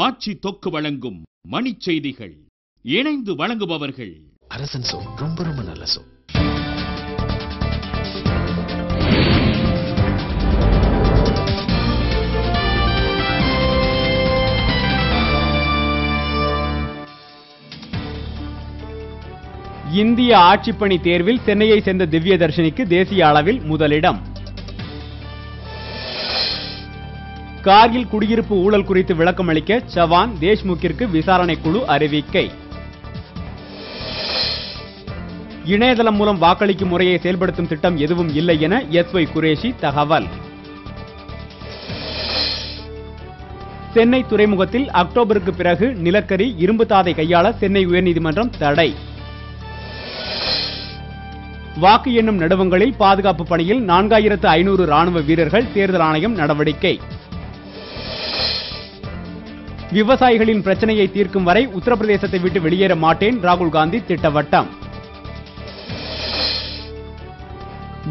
ஆட்சி தொக்கு வழங்கும் மணிச் செய்திகள். இணைந்து வழங்குபவர்கள் அரசன் சோ. ரொம்ப ரொம்ப நல்ல சோ. இந்திய ஆட்சிப்பணி தேர்வில் சென்னையை சேர்ந்த திவ்யதர்ஷினிக்கு தேசிய அளவில் முதலிடம். கார்கில் குடியிருப்பு ஊழல் குறித்து விளக்கமளிக்க சவான், தேஷ்முக்கிற்கு விசாரணை குழு அறிவிக்கை. இணையதளம் மூலம் வாக்களிக்கும் முறையை செயல்படுத்தும் திட்டம் எதுவும் இல்லை என எஸ்.ஒய். குரேஷி தகவல். சென்னை துறைமுகத்தில் அக்டோபருக்கு பிறகு நிலக்கரி, இரும்பு தாதை கையாள சென்னை உயர்நீதிமன்றம் தடை. வாக்கு எண்ணும் நடுவங்களில் பாதுகாப்பு பணியில் 4500 ராணுவ வீரர்கள், தேர்தல் ஆணையம் நடவடிக்கை. விவசாயிகளின் பிரச்சனையை தீர்க்கும் வரை உத்தரப்பிரதேசத்தை விட்டு வெளியேற மாட்டேன், ராகுல் காந்தி திட்டவட்டம்.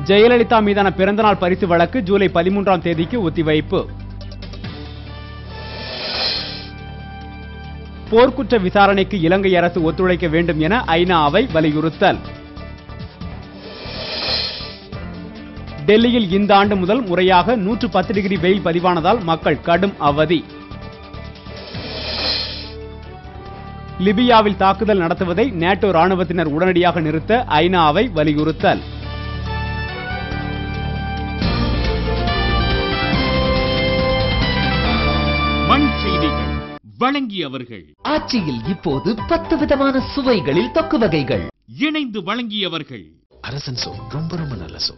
ஜெயலலிதா மீதான பிறந்தநாள் பரிசு வழக்கு ஜூலை 13ஆம் தேதிக்கு ஒத்திவைப்பு. போர்க்குற்ற விசாரணைக்கு இலங்கை அரசு ஒத்துழைக்க வேண்டும் என ஐநா அவை வலியுறுத்தல். டெல்லியில் இந்த ஆண்டு முதல் முறையாக 110 டிகிரி வெயில் பதிவானதால் மக்கள் கடும் அவதி. லிபியாவில் தாக்குதல் நடத்துவதை நேட்டோ ராணுவத்தினர் உடனடியாக நிறுத்த ஐநா அவை வலியுறுத்தல். மணிச் செய்திகள் வழங்கியவர்கள். ஆட்சியில் இப்போது 10 விதமான சுவைகளில் தொக்கு வகைகள். இணைந்து வழங்கியவர்கள் அரசன் சோ. ரொம்ப ரொம்ப நல்ல சோ.